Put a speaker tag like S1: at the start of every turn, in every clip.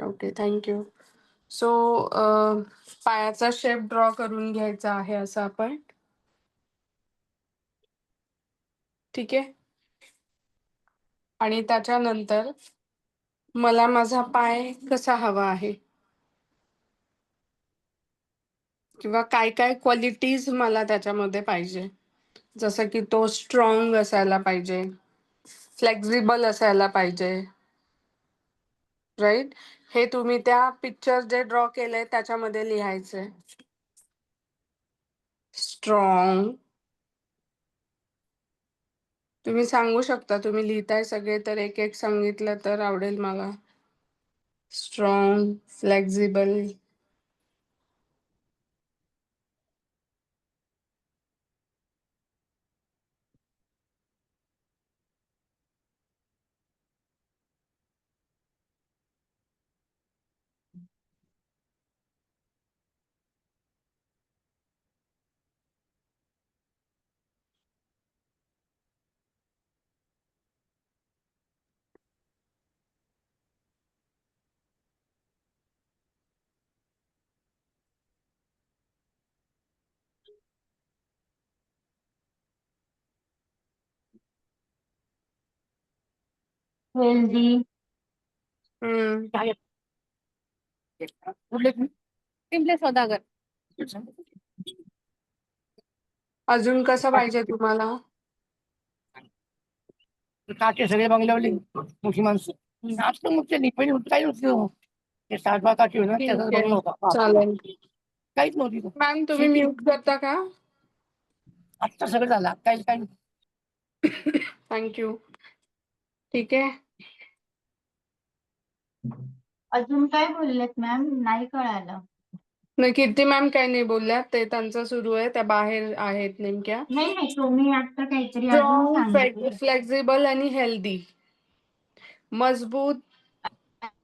S1: Okay, thank you. So पायाचा shape draw करून घ्यायचा आहे असं आपण. ठीक आहे. आणि त्याच्यानंतर मला माझा पाय कसा हवा आहे किंवा काय काय क्वालिटीज मला त्याच्यामध्ये पाहिजे. जसं की तो स्ट्रॉंग असायला पाहिजे, फ्लेक्झिबल असायला पाहिजे, राईट? हे तुम्ही त्या पिक्चर जे ड्रॉ केलंय त्याच्यामध्ये लिहायचंय. स्ट्रॉंग. तुम्ही सांगू शकता, तुम्ही लिहिताय सगळे तर एक एक सांगितलं तर आवडेल मला. Strong, flexible.
S2: हेल्दी.
S1: हम्म.
S2: सिम्पलेस सौदागर.
S1: अजून कसं पाहिजे तुम्हाला?
S2: काटे सगळे बंगल्यावरली मोठी माणसं आता मग ते पहिली काही नव्हती ते 60 काठी होणार
S1: ठीक
S2: त्याचा
S1: आहे,
S2: बंगला होता
S1: चालेल.
S2: काहीच नव्हती
S1: मॅम तुम्ही
S2: शेती
S1: म्यूट करता का?
S2: आत्ता सगळं झालं काही काही
S1: थँक्यू. ठीक आहे.
S3: अजून काय बोललेत मॅम? नाही कळालं.
S1: नाही, कीर्ती मॅम काही नाही बोलल्या, ते त्यांचं सुरू आहे, त्या बाहेर आहेत नेमक्या.
S3: नाही नाही, तुम्ही आता काहीतरी अजून
S1: स्ट्रॉंग,
S3: सांगितलं.
S1: फ्लेक्झिबल आणि हेल्दी. मजबूत,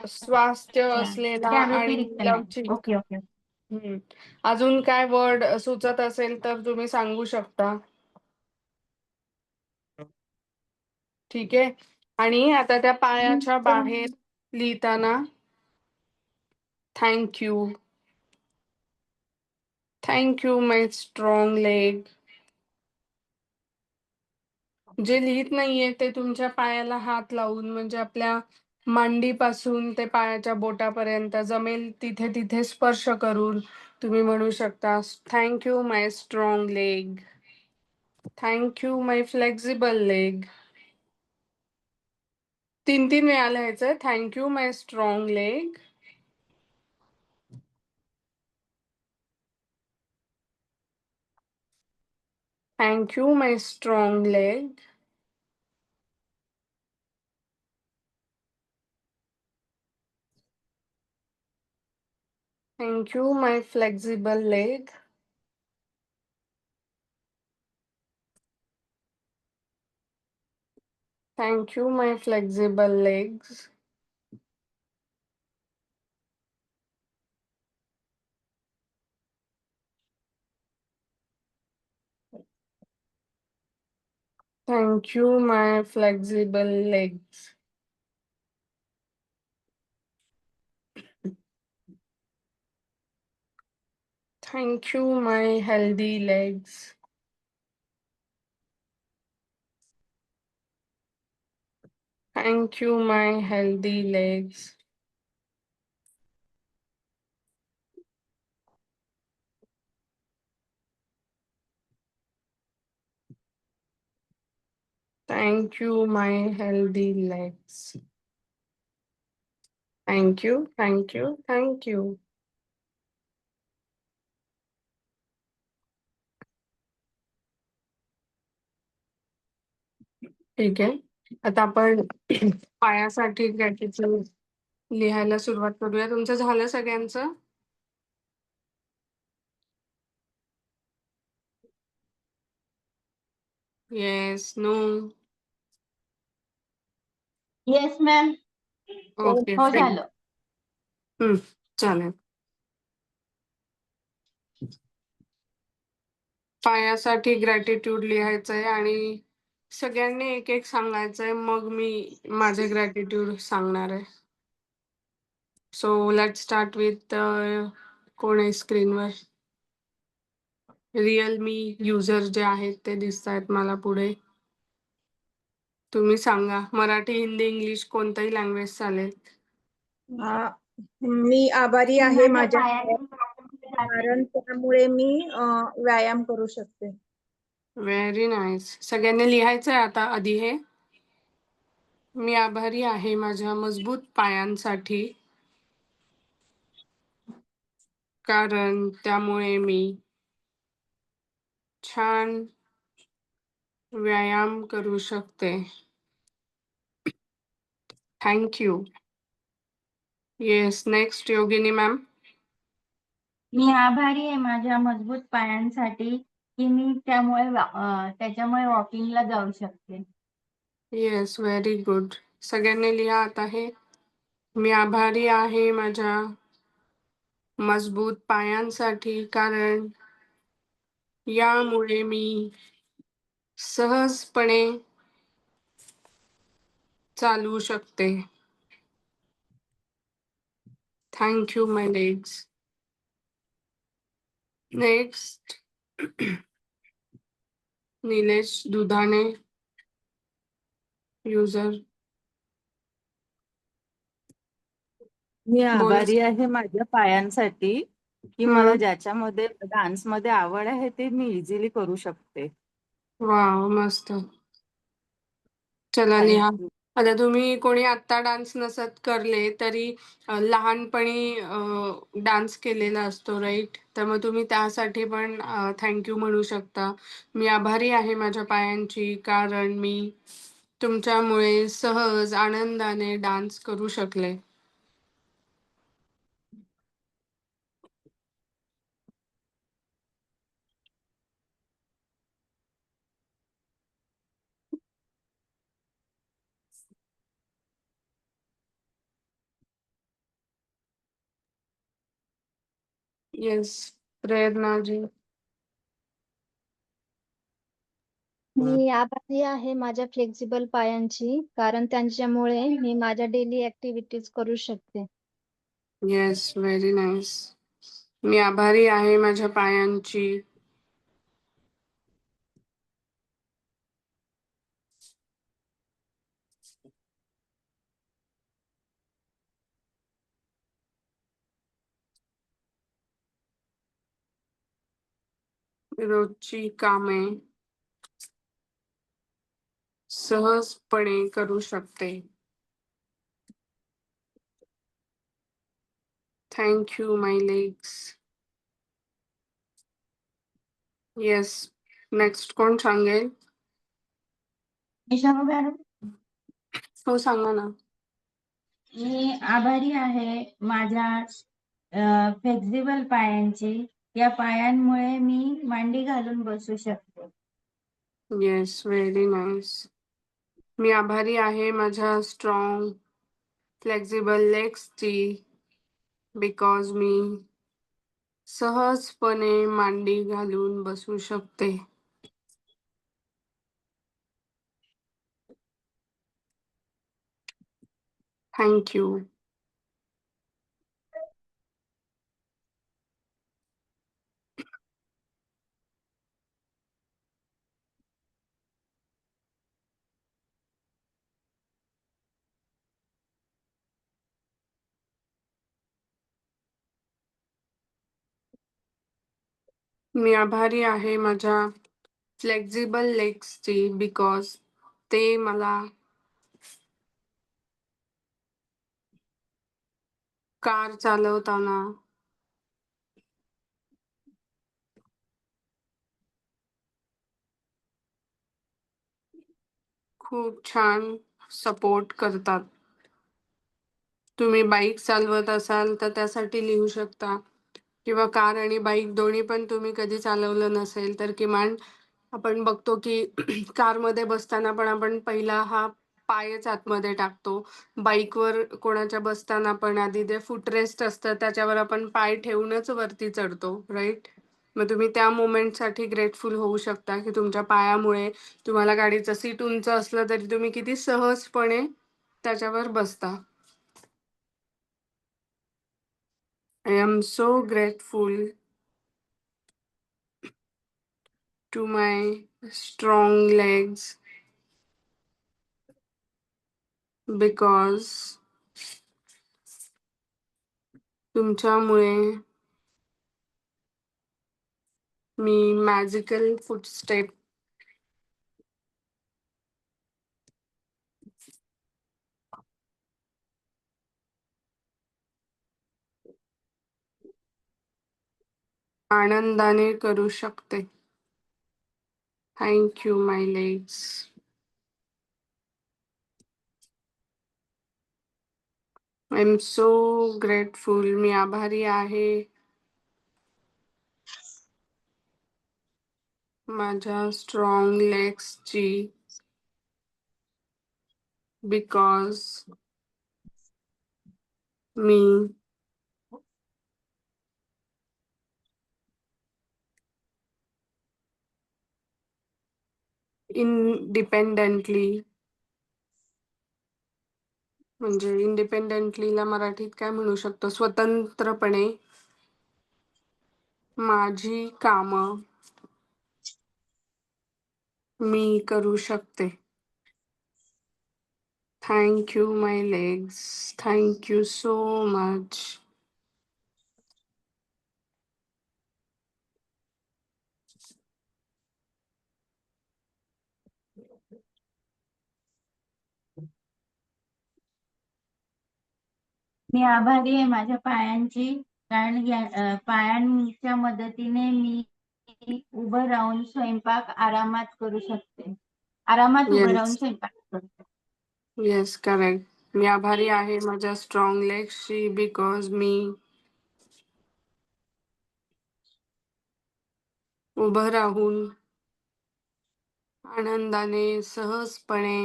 S1: स्वास्थ्य
S3: अच्छा,
S1: असलेला
S3: कॅव्हिटी
S1: आणि
S3: रिक्त नाही.
S1: लवचिक.
S3: Okay okay.
S1: अजून काय वर्ड सुचत असेल तर तुम्ही सांगू शकता. ठीक आहे. आणि आता त्या पायाच्या बाहेर लिहिताना थँक्यू. थँक्यू माय स्ट्रॉंग लेग. जे लिहित नाहीये ते तुमच्या पायाला हात लावून, म्हणजे आपल्या मांडीपासून ते पायाच्या बोटापर्यंत जमेल तिथे तिथे स्पर्श करून तुम्ही म्हणू शकता, थँक्यू माय स्ट्रॉंग लेग, थँक्यू माय फ्लेक्झिबल लेग. 3-3 वेळा लिहायचंय. Thank you my strong leg, thank you my strong leg, thank you my flexible leg, thank you my flexible legs. Thank you, my flexible legs. Thank you, my healthy legs. Thank you, my healthy legs. Thank you, my healthy legs. Thank you, thank you, thank you. ठीक आहे. आता आपण पायासाठी गॅटिट्यूड लिहायला सुरुवात करूया. तुमचं झालं सगळ्यांचं? Yes, no?
S3: Yes ma'am.
S1: Okay,
S3: हो
S1: फाईन.
S3: झालं.
S1: चालेल. पायासाठी ग्रॅटिट्यूड लिहायचंय आणि सगळ्यांनी एक एक सांगायचंय, मग मी माझे ग्रॅटिट्यूड सांगणार आहे. सो लेट्स स्टार्ट विथ कोण आहे स्क्रीनवर? रिअलमी युजर जे आहेत ते दिसत आहेत मला पुढे. तुम्ही सांगा, मराठी, हिंदी, इंग्लिश कोणताही लँग्वेज चालेल.
S4: मी आभारी आहे माझ्या
S3: पायाला
S4: कारण त्यामुळे मी व्यायाम करू शकते.
S1: Very nice. सगळ्यांनी लिहायचं आहे आता आधी हे. मी आभारी आहे माझ्या मजबूत पायांसाठी, कारण त्यामुळे मी छान व्यायाम करू शकते. Thank you. Yes, next Yogini ma'am.
S3: मी आभारी आहे माझ्या मजबूत पायांसाठी की मी त्याच्यामुळे वॉकिंगला जाऊ शकते.
S1: Yes, very good. सगळ्यांनी लिहा आता हे. मी आभारी आहे माझ्या मजबूत पायांसाठी, कारण यामुळे मी सहजपणे चालवू शकते. Thank you my legs. Next Nilesh Dudhane user.
S5: मी
S1: बोल.
S5: आभारी आहे माझ्या पायांसाठी की मला ज्याच्यामध्ये डान्समध्ये आवड आहे ते मी इझिली करू शकते.
S1: वाव, मस्त. चला लिहा.
S5: थँक्यू.
S1: आता तुम्ही कोणी आत्ता डान्स नसत करले तरी लहानपणी डान्स केलेला असतो, राईट? तर मग तुम्ही त्यासाठी पण थँक्यू म्हणू शकता. मी आभारी आहे माझ्या पायांची, कारण मी तुमच्यामुळे सहज आनंदाने डान्स करू शकले. येस, प्रेरणा जी.
S6: मी आभारी आहे माझ्या फ्लेक्झिबल पायांची, कारण त्यांच्यामुळे मी माझ्या डेली ऍक्टिव्हिटीज करू शकते.
S1: Yes, very nice. मी आभारी आहे माझ्या पायांची, रोजची कामे सहजपणे करू शकते. Thank you my legs. Yes, next कोण सांगेल?
S3: मी सांगू मॅडम?
S1: हो, सांगा ना.
S3: मी आभारी आहे माझ्या फ्लेक्झिबल पायांची. या पायांमुळे मी मांडी घालून बसू शकते.
S1: Yes, very nice. मी आभारी आहे माझ्या स्ट्रॉंग फ्लेक्झिबल लेग्सची, बिकॉज मी सहजपणे मांडी घालून बसू शकते. Thank you. मी आभारी आहे माझ्या फ्लेक्झिबल लेग्सची, बिकॉज ते मला कार चालवताना खूप छान सपोर्ट करतात. तुम्ही बाईक चालवत असाल तर त्यासाठी लिहू शकता, किंवा कार आणि बाईक दोन्ही पण तुम्ही कधी चालवलं नसेल तर किमान आपण बघतो की कारमध्ये बसताना पण आपण पहिला हा पायच आतमध्ये टाकतो. बाईकवर कोणाच्या बसताना पण आधी ते फुटरेस्ट असतं त्याच्यावर आपण पाय ठेवूनच वरती चढतो, राईट? मग तुम्ही त्या मोमेंटसाठी ग्रेटफुल होऊ शकता की तुमच्या पायामुळे तुम्हाला गाडीचं सीट उंच असलं तरी तुम्ही किती सहजपणे त्याच्यावर बसता. I am so grateful to my strong legs because तुमच्यामुळे मी मॅजिकल फुटस्टेप आनंदाने करू शकते. Thank you my legs. I am so grateful. मी आभारी आहे माझ्या स्ट्रॉंग लेग्सची बिकॉज मी इंडिपेंडेंटली म्हणजे इंडिपेंडेंटलीला मराठीत काय म्हणू शकतो, स्वतंत्रपणे माझी कामं मी करू शकते. Thank you my legs. Thank you so much.
S3: मी आभारी आहे माझ्या पायांची, कारण पायांच्या मदतीने मी उभं राहून स्वयंपाक आरामात करू शकते. आरामात उभं राहून
S1: येस
S3: स्वयंपाक करते.
S1: Yes correct. मी आभारी आहे माझ्या स्ट्रॉंग लेग्सची बिकॉज मी उभं राहून आनंदाने सहजपणे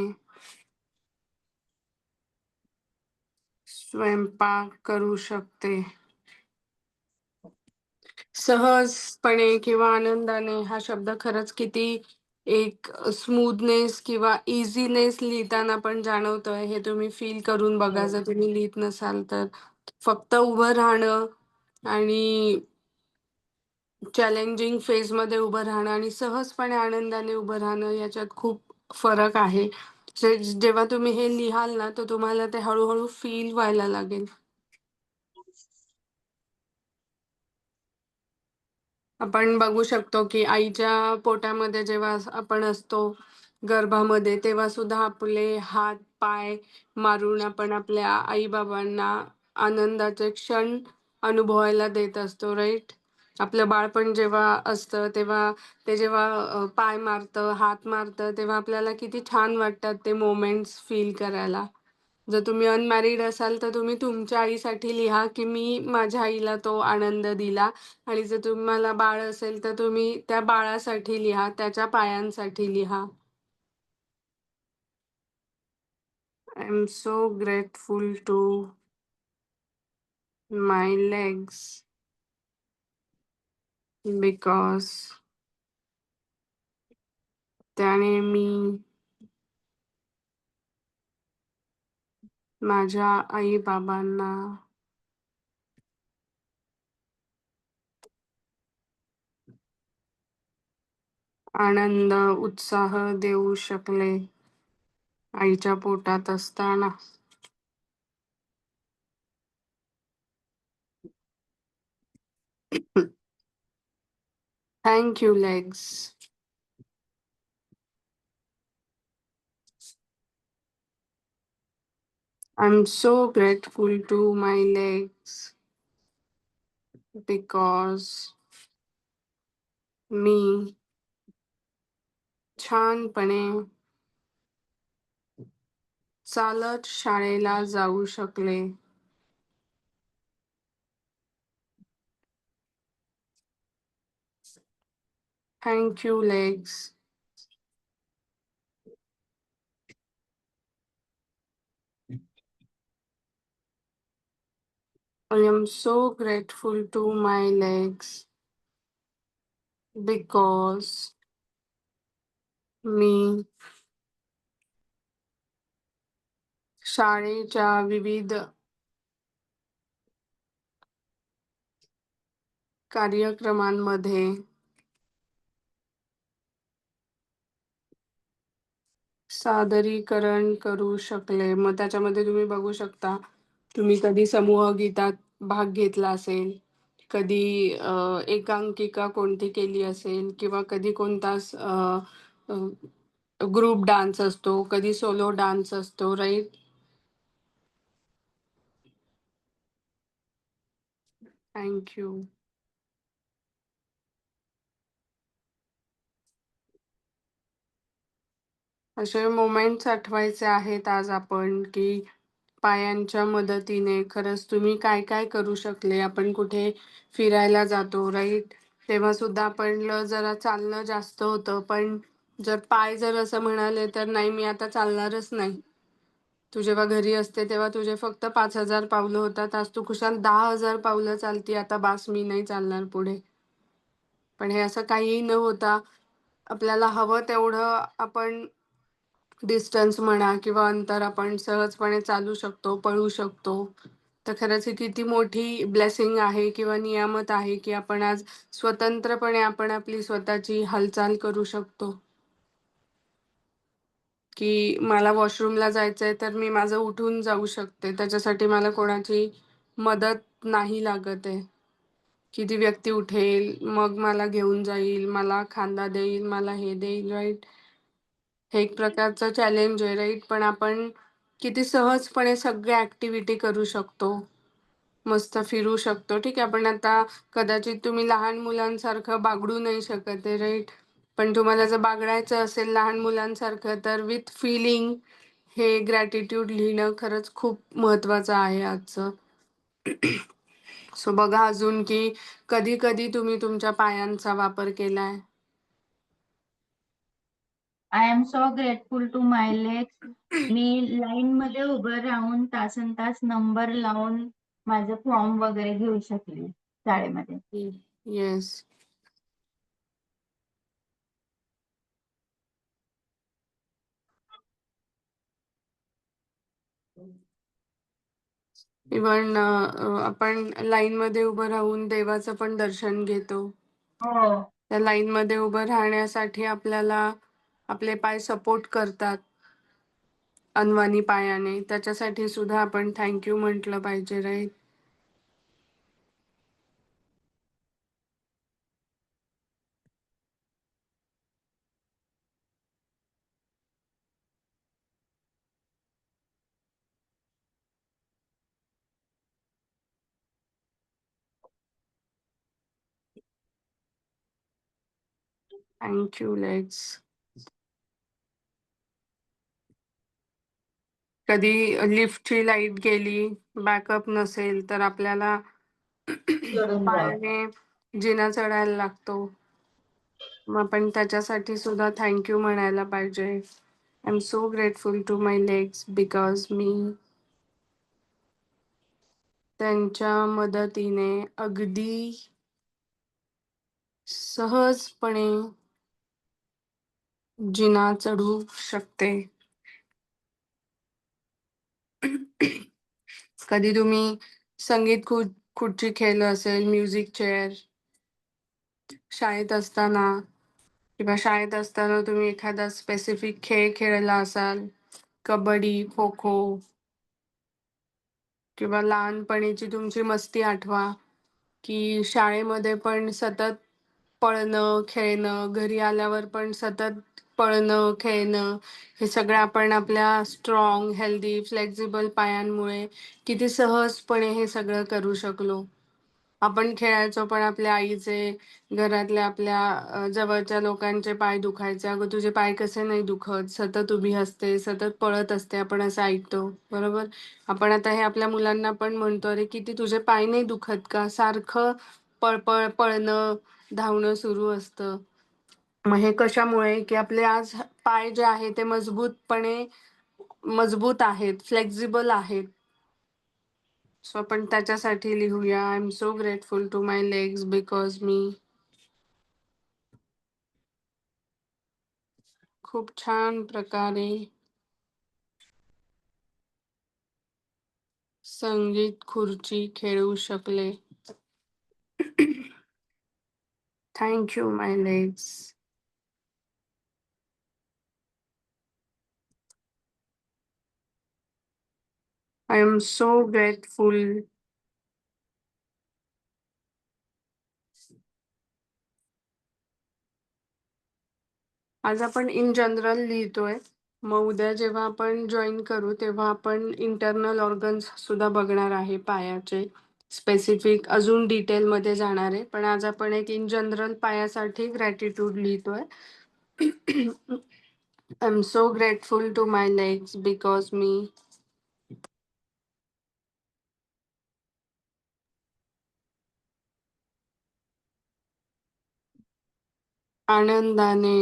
S1: स्वयंपाक करू शकते. सहजपणे किंवा आनंदाने हा शब्द खरंच किती एक स्मूथनेस किंवा इझीनेस लिहिताना पण जाणवतोय, हे तुम्ही फील करून बघा जर तुम्ही लिहित नसाल तर. फक्त उभं राहणं आणि चॅलेंजिंग फेजमध्ये उभं राहणं आणि सहजपणे आनंदाने उभं राहणं याच्यात खूप फरक आहे. जेव्हा तुम्ही हे लिहाल ना तर तुम्हाला ते हळूहळू फील व्हायला लागेल. आपण बघू शकतो की आईच्या पोटामध्ये जेव्हा आपण असतो गर्भामध्ये, तेव्हा सुद्धा आपले हात पाय मारून आपण आपल्या आई-बाबांना आनंदाचे क्षण अनुभवायला देत असतो, राईट? आपलं बाळपण जेव्हा असतं तेव्हा ते जेव्हा पाय मारतं, हात मारतं, तेव्हा आपल्याला किती छान वाटतात ते मोमेंट्स फील करायला. जर तुम्ही अनमॅरिड असाल तर तुम्ही तुमच्या आईसाठी लिहा की मी माझ्या आईला तो आनंद दिला. आणि जर तुम्हाला बाळ असेल तर तुम्ही त्या बाळासाठी लिहा, त्याच्या पायांसाठी लिहा. I am so grateful to my legs because त्याने मी माझ्या आई-बाबांना आनंद, उत्साह देऊ शकले आईच्या पोटात असताना. Thank you legs. I am so grateful to my legs because मी छानपणे चालत शाळेला जाऊ शकले. Thank you legs. I am so grateful to my legs because मी शाळेच्या विविध कार्यक्रमांमध्ये सादरीकरण करू शकले. मग त्याच्यामध्ये तुम्ही बघू शकता, तुम्ही कधी समूह गीतात भाग घेतला असेल, कधी एकांकिका कोणती केली असेल किंवा कधी कोणता ग्रुप डान्स असतो, कधी सोलो डान्स असतो, राइट? Thank you. असे मोमेंट्स आठवायचे आहेत आज आपण, की पायांच्या मदतीने खरंच तुम्ही काय काय करू शकले. आपण कुठे फिरायला जातो, राईट? तेव्हा सुद्धा आपलं जरा चालणं जास्त होतं, पण जर पाय जर असं म्हणाले तर नाही मी आता चालणारच नाही. तू जेव्हा घरी असते तेव्हा तुझे फक्त 5,000 पावलं होतात, आज तू खुशाल 10,000 पावलं चालती. आता बास, मी नाही चालणार पुढे. पण हे असं काहीही न होता आपल्याला हवं तेवढं आपण डिस्टन्स म्हणा किंवा अंतर आपण सहजपणे चालू शकतो, पळू शकतो. तर खरंच ही किती मोठी ब्लेसिंग आहे किंवा नियामत आहे, की आपण आज स्वतंत्रपणे आपण आपली स्वतःची हालचाल करू शकतो. की मला वॉशरूमला जायचंय तर मी माझं उठून जाऊ शकते. त्याच्यासाठी मला कोणाची मदत नाही लागत आहे. की ती व्यक्ती उठेल, मग मला घेऊन जाईल, मला खांदा देईल, मला हे देईल, राईट? हे एक प्रकारचं चॅलेंज आहे, राईट? पण आपण किती सहजपणे सगळ्या ॲक्टिव्हिटी करू शकतो. मस्त फिरू शकतो. ठीक आहे, आपण आता कदाचित तुम्ही लहान मुलांसारखं बागडू नाही शकत आहे, राईट? पण तुम्हाला जर बागडायचं असेल लहान मुलांसारखं तर विथ फीलिंग हे ग्रॅटिट्यूड लिहिणं खरंच खूप महत्त्वाचं आहे आजचं. सो बघा अजून की कधी-कधी तुम्ही तुमच्या पायांचा वापर केलाय.
S3: I am so grateful to my legs. मी लाईन मध्ये उभं राहून तासनतास नंबर लावून माझं फॉर्म वगैरे घेऊ शकले शाळेमध्ये.
S1: येस. इव्हन आपण लाईनमध्ये उभं राहून देवाचं पण दर्शन घेतो.
S3: हो.
S1: त्या लाईनमध्ये उभं राहण्यासाठी आपल्याला आपले पाय सपोर्ट करतात अनवाणी पायाने. त्याच्यासाठी सुद्धा आपण थँक यू म्हटलं पाहिजे, राईट? Thank you let's. कधी लिफ्टची लाईट गेली, बॅकअप नसेल तर आपल्याला पायाने जिना चढायला लागतो. मग आपण त्याच्यासाठी सुद्धा थँक यू म्हणायला पाहिजे. I am so grateful to my legs because मी त्यांच्या मदतीने अगदी सहजपणे जिना चढू शकते. कधी तुम्ही संगीत खुर्ची खेळलं असेल, म्युझिक चेअर शाळेत असताना तुम्ही एखादा स्पेसिफिक खेळ खेळला असाल, कबड्डी, खो-खो किंवा लहानपणीची तुमची मस्ती आठवा, की शाळेमध्ये पण सतत पळणं, खेळणं, घरी आल्यावर पण सतत पळणं, खेळणं, हे सगळं आपण आपल्या स्ट्रॉंग, हेल्दी, फ्लेक्सिबल पायांमुळे किती सहजपणे हे सगळं करू शकलो. आपण खेळायचो पण आपल्या आईचे, घरातल्या आपल्या जवळच्या लोकांचे पाय दुखायचे. "अगं तुझे पाय कसे नाही दुखत? सतत उभी असते, सतत पळत असते." आपण असं ऐकतो, बरोबर? आपण आता हे आपल्या मुलांना पण म्हणतो, "अरे किती तुझे पाय नाही दुखत का? सारखं पळपळ, पळणं, धावणं सुरू असतं." मग हे कशामुळे? की आपले आज पाय जे आहे ते मजबूत आहेत, फ्लेक्सिबल आहेत. सो आपण त्याच्यासाठी लिहूया, I am so grateful to my legs because मी खूप छान प्रकारे संगीत खुर्ची खेळू शकले. Thank you my legs. I am so grateful. आज आपण इन जनरल लिहितोय. मग उद्या जेव्हा आपण जॉईन करू तेव्हा आपण इंटरनल ऑर्गन्स सुद्धा बघणार आहे पायाचे. स्पेसिफिक अजून डिटेलमध्ये जाणार आहे. पण आज आपण एक इन जनरल पायासाठी ग्रॅटिट्यूड लिहितोय. I am so grateful to my legs because मी आनंदाने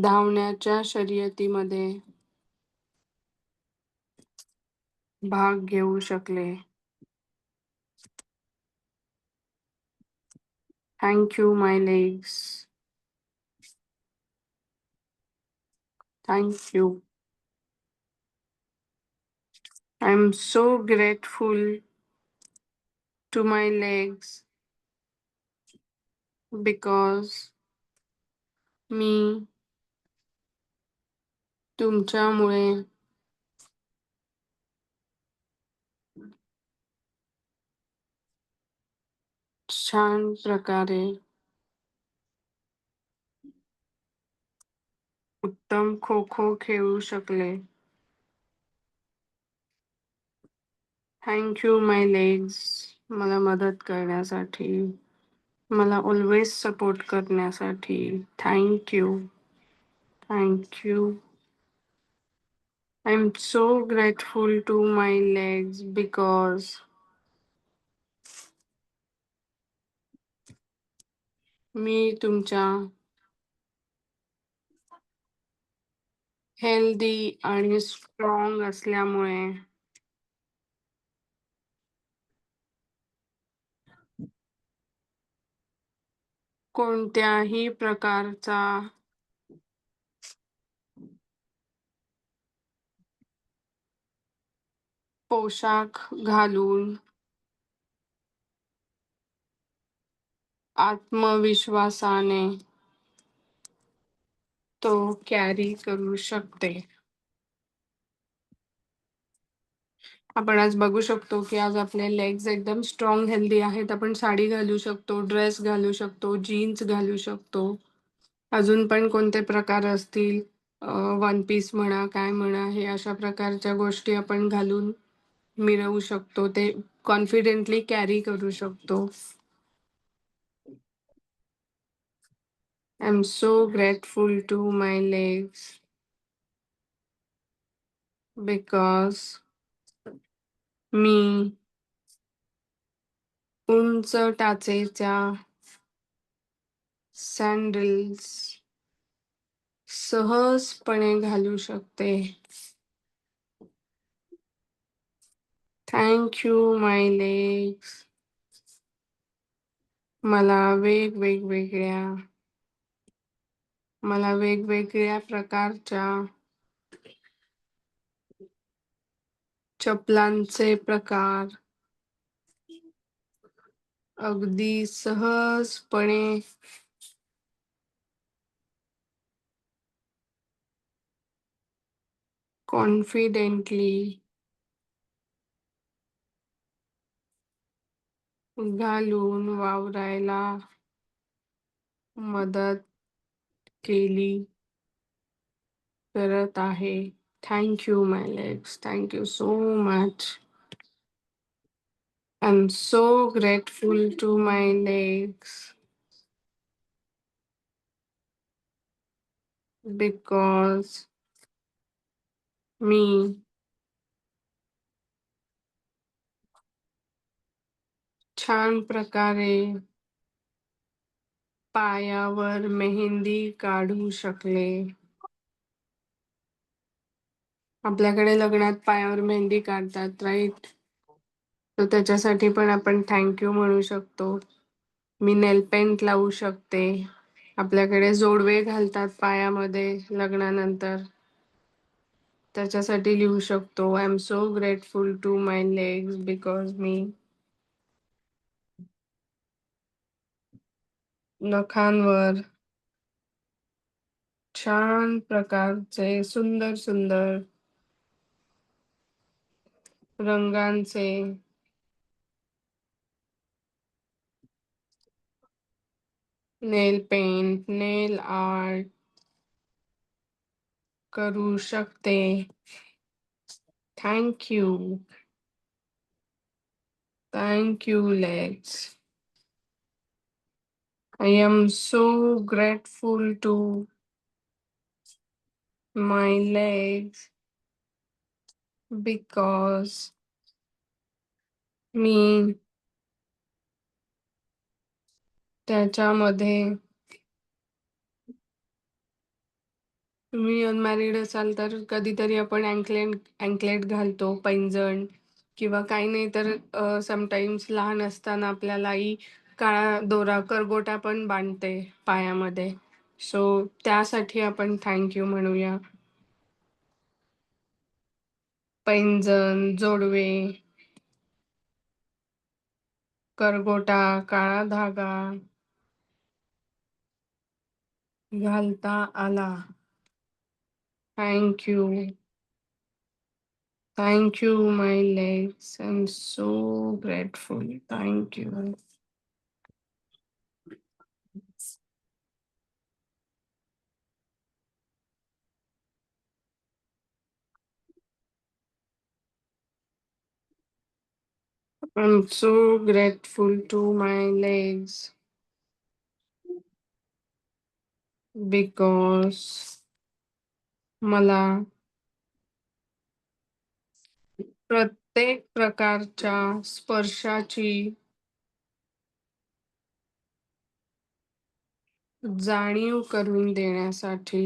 S1: धावण्याच्या शर्यतीमध्ये भाग घेऊ शकले. Thank you my legs. Thank you. I am so grateful to my legs because मी तुमच्यामुळे छान प्रकारे उत्तम खो खो खेळू शकले. Thank you my legs. मला मदत करण्यासाठी, मला ऑलवेज सपोर्ट करण्यासाठी. Thank you. Thank you. I am so grateful to my legs because मी तुमच्या हेल्दी आणि स्ट्रॉंग असल्यामुळे कोणत्याही प्रकारचा पोशाख घालून आत्मविश्वासाने तो कॅरी करू शकते. आपण आज बघू शकतो की आज आपले लेग्स एकदम स्ट्रॉंग हेल्दी आहेत. आपण साडी घालू शकतो, ड्रेस घालू शकतो, जीन्स घालू शकतो. अजून पण कोणते प्रकार असतील, वन पीस म्हणा, काय म्हणा, हे अशा प्रकारच्या गोष्टी आपण घालून मिरवू शकतो. ते कॉन्फिडेंटली कॅरी करू शकतो. I am so grateful to my legs because मी उंच टाचेच्या सँडल्स सहजपणे घालू शकते. Thank you my legs. मला वेगवेगळ्या प्रकारच्या चपलांचे प्रकार अगदी सहजपणे कॉन्फिडेंटली घालून वावरायला मदत करत आहे. Thank you my legs. Thank you so much. I am so grateful to my legs because मी छान प्रकारे पायावर मेहंदी काढू शकले. आपल्याकडे लग्नात पायावर मेहंदी काढतात, राईट? तर त्याच्यासाठी पण आपण थँक्यू म्हणू शकतो. मी नेल पेंट लावू शकते. आपल्याकडे जोडवे घालतात पायामध्ये लग्नानंतर, त्याच्यासाठी लिहू शकतो. I am so grateful to my legs because मी नखांवर छान प्रकारचे सुंदर सुंदर रंगांचे नेल पेंट, नेल आर्ट करू शकते. Thank you. Thank you, Lex. I am so grateful to my legs because मी त्याच्यामध्ये तुम्ही अनमॅरिड असाल तर कधीतरी आपण अँकलेट घालतो, पैंजण किंवा काही नाही तर समटाईम्स लहान असताना आपल्याला आई काळा दोरा करगोटा पण बांधते पायामध्ये. सो त्यासाठी आपण थँक यू म्हणूया. पैंजण, जोडवे, करगोटा, काळा धागा घालता आला. Thank you. Thank you, my legs. I'm so grateful. Thank you. I'm so grateful to my legs because मला प्रत्येक प्रकारच्या स्पर्शाची जाणीव करून देण्यासाठी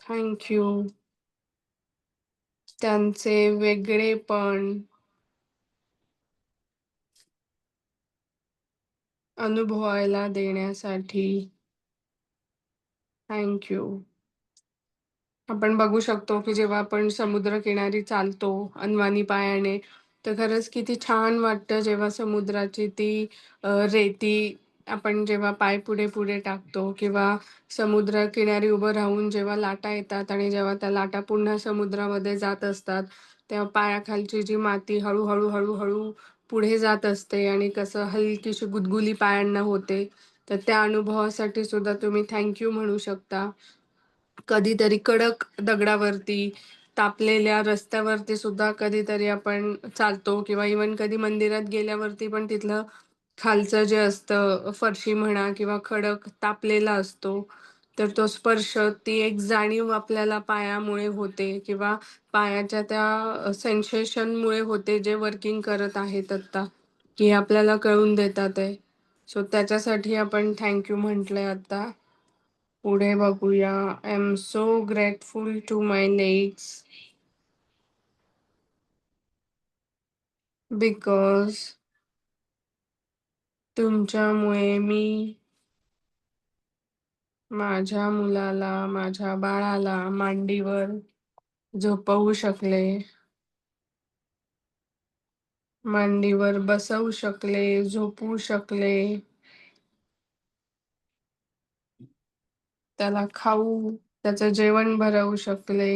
S1: थँक यू. त्यांचे वेगळेपण अनुभवायला देण्यासाठी थँक यू. आपण बघू शकतो की जेव्हा आपण समुद्रकिनारी चालतो अनवाणी पायाने तर खरंच किती छान वाटतं जेव्हा समुद्राची ती रेती आपण जेव्हा पाय पुढे पुढे टाकतो किंवा समुद्रकिनारी उभं राहून जेव्हा लाटा येतात आणि जेव्हा त्या लाटा पुन्हा समुद्रामध्ये जात असतात तेव्हा पायाखालची जी माती हळूहळू हळूहळू पुढे जात असते आणि कसं हलकीशी गुदगुली पायांना होते. तर त्या अनुभवासाठी सुद्धा तुम्ही थँक्यू म्हणू शकता. कधीतरी कडक दगडावरती तापलेल्या रस्त्यावरती सुद्धा कधीतरी आपण चालतो किंवा इवन कधी मंदिरात गेल्यावरती पण तिथलं खालचं जे असतं फरशी म्हणा किंवा खडक तापलेला असतो तर तो स्पर्श ती एक जाणीव आपल्याला पायामुळे होते किंवा पायाच्या त्या सेन्सेशनमुळे होते जे वर्किंग करत आहेत आता की आपल्याला कळून देतात आहे. सो त्याच्यासाठी आपण थँक्यू म्हटलंय आता. पुढे बघूया. I am so grateful to my legs because तुमच्यामुळे मी माझ्या मुलाला माझ्या बाळाला मांडीवर झोपवू शकले, मांडीवर बसवू शकले, झोपवू शकले, त्याला खाऊ त्याचं जेवण भरवू शकले.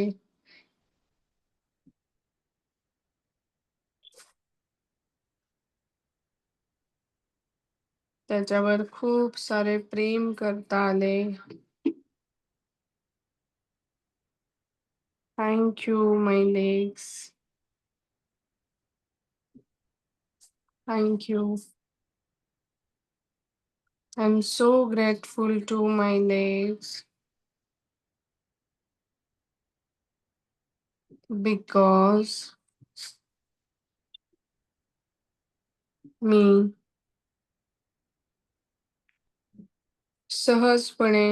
S1: त्याच्यावर खूप सारे प्रेम करता आले. Thank you my legs. Thank you. I'm so grateful to my legs because मी सहजपणे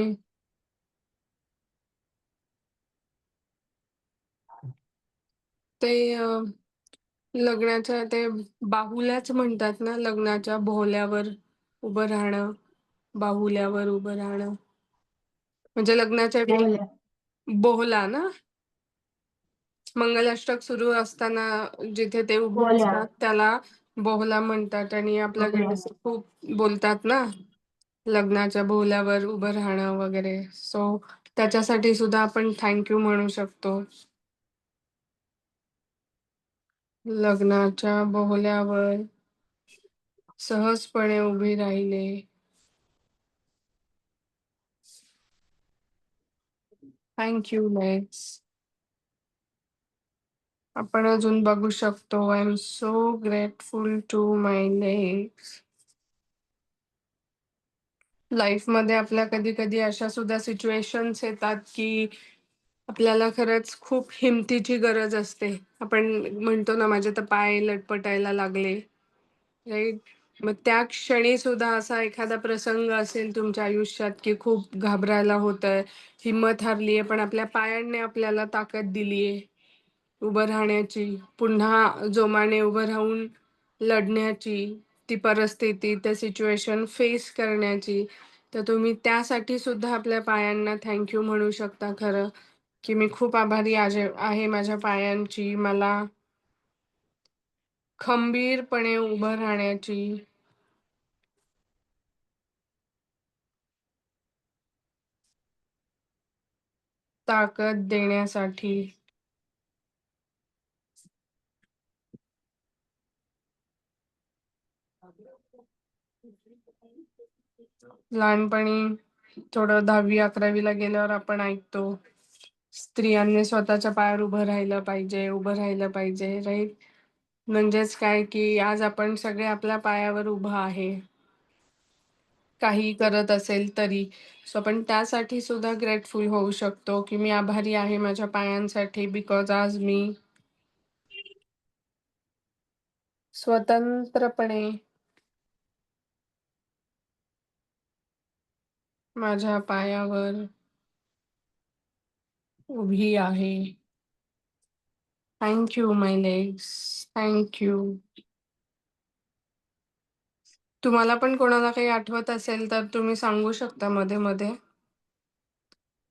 S1: ते लग्नाच्या ते बाहुल्याच म्हणतात ना लग्नाच्या बोहल्यावर उभं राहणं, बाहुल्यावर उभं राहणं म्हणजे लग्नाच्या वेळी
S3: बोला.
S1: बोहला ना मंगलाष्टक सुरू असताना जिथे ते उभे
S3: बोल्या.
S1: असतात त्याला बोहला म्हणतात आणि आपल्याकडे असं खूप बोलतात ना, लग्नाच्या बोहल्यावर उभं राहणं वगैरे. सो त्याच्यासाठी सुद्धा आपण थँक यू म्हणू शकतो. लग्नाच्या बोहल्यावर सहजपणे उभी राहिले. Thank you next. आपण अजून बघू शकतो. I am so grateful to my legs. लाईफमध्ये आपल्या कधी-कधी अशा सुद्धा सिच्युएशन्स येतात, की आपल्याला खरंच खूप हिमतीची गरज असते. आपण म्हणतो ना, माझे तर पाय लटपटायला लागले, राइट? मग त्या क्षणी सुद्धा असा एखादा प्रसंग असेल तुमच्या आयुष्यात, की खूप घाबरायला होतंय, हिंमत हारलीये, पण आपल्या पायांनी आपल्याला ताकद दिलीये उभं राहण्याची, पुन्हा जोमाने उभं राहून लढण्याची, ती परिस्थिती, ते सिच्युएशन फेस करण्याची. तर तुम्ही त्यासाठी सुद्धा आपल्या पायांना थँक यू म्हणू शकता खरं, की मी खूप आभारी आहे माझ्या पायांची. मला खंबीरपणे उभं राहण्याची ताकद देण्यासाठी. लहानपणी थोडं 10वी-11वी ला गेल्यावर आपण ऐकतो, स्त्रियांनी स्वतःच्या पायावर उभं राहिलं पाहिजे, उभं राहिलं पाहिजे, राइट? म्हणजेच काय, की आज आपण सगळे आपल्या पायावर उभं आहे, काहीही करत असेल तरी. सो आपण त्यासाठी सुद्धा ग्रेटफुल होऊ शकतो, की मी आभारी आहे माझ्या पायांसाठी बिकॉज आज मी स्वतंत्रपणे माझ्या पायावर उभी आहे. Thank you my legs. Thank you. तुम्हाला पण कोणाला काही आठवत असेल तर तुम्ही सांगू शकता मध्ये-मध्ये.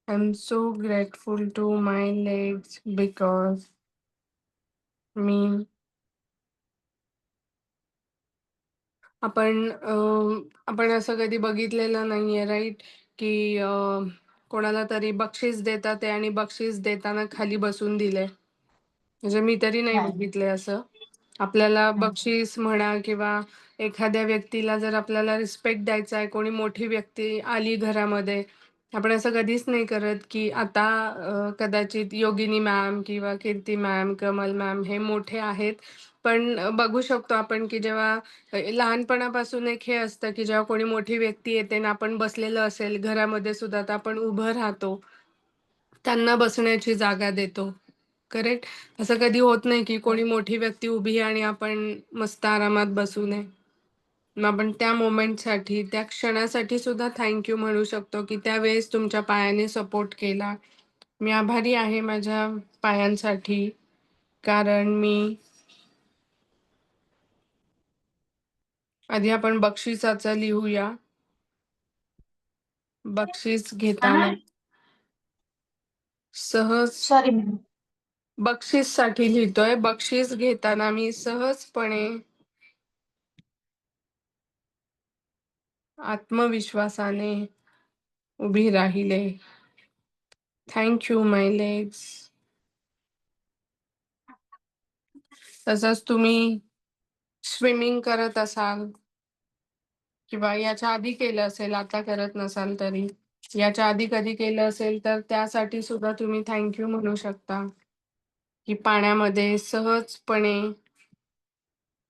S1: I am so grateful to my legs because मी आपण असं कधी बघितलेलं नाहीये, राइट? की कोणाला तरी बक्षीस देतात आहे आणि बक्षीस देताना खाली बसून दिलंय. म्हणजे मी तरी नाही
S3: नाही.
S1: बघितलंय असं. आपल्याला
S3: हं.
S1: बक्षीस म्हणा किंवा एखाद्या व्यक्तीला जर आपल्याला रिस्पेक्ट द्यायचा आहे, कोणी मोठी व्यक्ती आली घरामध्ये, आपण असं कधीच नाही करत, की आता कदाचित योगिनी मॅम किंवा कीर्ती मॅम, कमल मॅम हे मोठे आहेत. पण बघू शकतो आपण, की जेव्हा लहानपणापासून एक हे असतं, की जेव्हा कोणी मोठी व्यक्ती येते आणि आपण बसलेलं असेल घरामध्ये सुद्धा, तर आपण उभं राहतो. त्यांना बसण्याची जागा देतो. करेक्ट? असं कधी होत नाही, की कोणी मोठी व्यक्ती उभी आहे आणि आपण मस्त आरामात बसू नये. मग आपण त्या मोमेंटसाठी, त्या क्षणासाठी सुद्धा थँक यू म्हणू शकतो, की त्यावेळेस तुमच्या पायाने सपोर्ट केला. मी आभारी आहे माझ्या पायांसाठी, कारण मी आधी आपण बक्षिसाचं लिहूया. बक्षीस घेताना सहज
S3: सॉरी
S1: बक्षीससाठी लिहितोय. बक्षीस घेताना मी सहजपणे आत्मविश्वासाने उभी राहिले. Thank you my legs. तसंच तुम्ही स्विमिंग करत असाल किंवा याच्या आधी केलं असेल, आता करत नसाल तरी. याच्या आधी कधी केलं असेल तर त्यासाठी सुद्धा तुम्ही थँक यू म्हणू शकता, की पाण्यामध्ये सहजपणे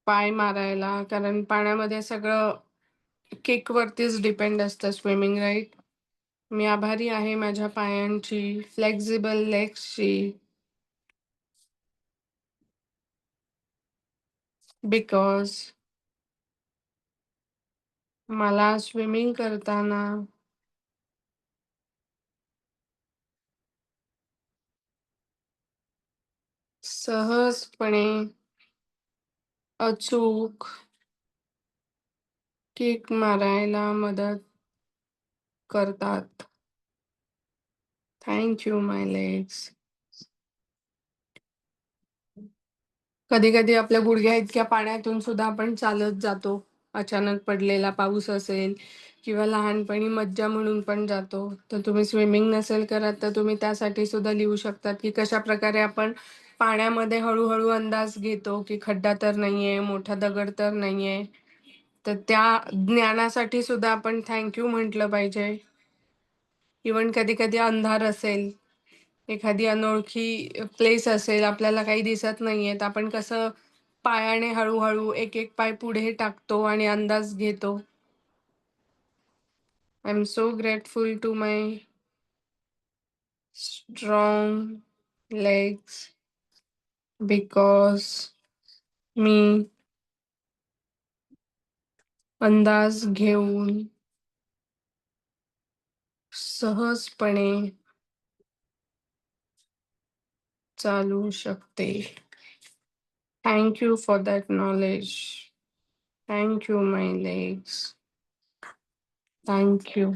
S1: पाय मारायला. कारण पाण्यामध्ये सगळं किकवरतीच डिपेंड असतं स्विमिंग, राइट? मी आभारी आहे माझ्या पायांची, फ्लेक्सिबल लेग्सची बिकॉज मला स्विमिंग करताना सहजपणे अचूक किक मारायला मदत करतात. Thank you my legs. कधी कधी आपल्या गुडघ्या इतक्या पाण्यातून सुद्धा आपण चालत जातो. अचानक पडलेला पाऊस असेल किंवा लहानपणी मज्जा म्हणून पण जातो. तर तुम्ही स्विमिंग नसेल करत तर तुम्ही त्यासाठी सुद्धा लिहू शकतात की कशा प्रकारे आपण पाण्यामध्ये हळूहळू अंदाज घेतो की खड्डा तर नाहीये, मोठा दगड तर नाहीये. तर त्या ज्ञानासाठी सुद्धा आपण थँक्यू म्हटलं पाहिजे. इव्हन कधी कधी अंधार असेल, एखादी अनोळखी प्लेस असेल, आपल्याला काही दिसत नाहीये, तर आपण कसं पायाने हळूहळू एक एक पाय पुढे टाकतो आणि अंदाज घेतो. I am so grateful to my strong legs because मी अंदाज घेऊन सहजपणे चालू शकते. Thank you for that knowledge. Thank you, my legs. Thank you.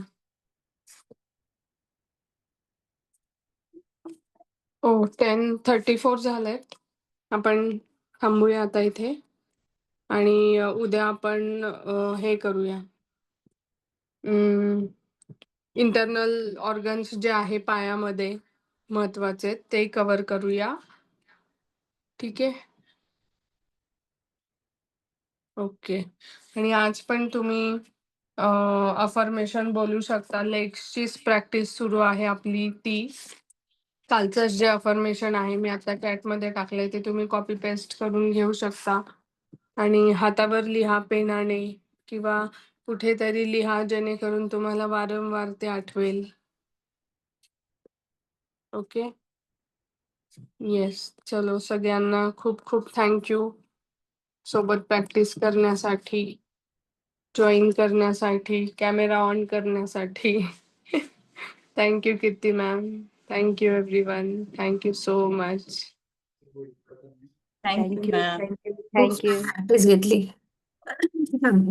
S1: ओ 10:34 झालेत. आपण थांबूया आता इथे आणि उद्या आपण हे करूया. इंटरनल ऑर्गन्स जे आहे पायामध्ये महत्वाचे ते कव्हर करूया. ठीक आहे. ओके. आणि आज पण तुम्ही अफर्मेशन बोलू शकता. लेग्सचीच प्रॅक्टिस सुरू आहे आपली ती. कालचंच जे अफर्मेशन आहे मी आता चॅटमध्ये टाकलंय ते तुम्ही कॉपी पेस्ट करून घेऊ शकता आणि हातावर लिहा पेनाने किंवा कुठेतरी लिहा जेणेकरून तुम्हाला वारंवार ते आठवेल. ओके. येस. चलो सगळ्यांना खूप खूप थँक्यू सोबत प्रॅक्टिस करण्यासाठी, जॉईन करण्यासाठी, कॅमेरा ऑन करण्यासाठी. Thank you Kirti ma'am. Thank you everyone. Thank you so much.
S5: Thank you ma'am.
S7: Thank you.
S8: Practice घेतली.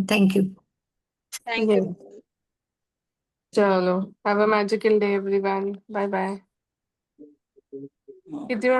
S8: थँक्यू.
S1: Yes. चलो. Have a magical day everyone. Bye bye. किती वेळ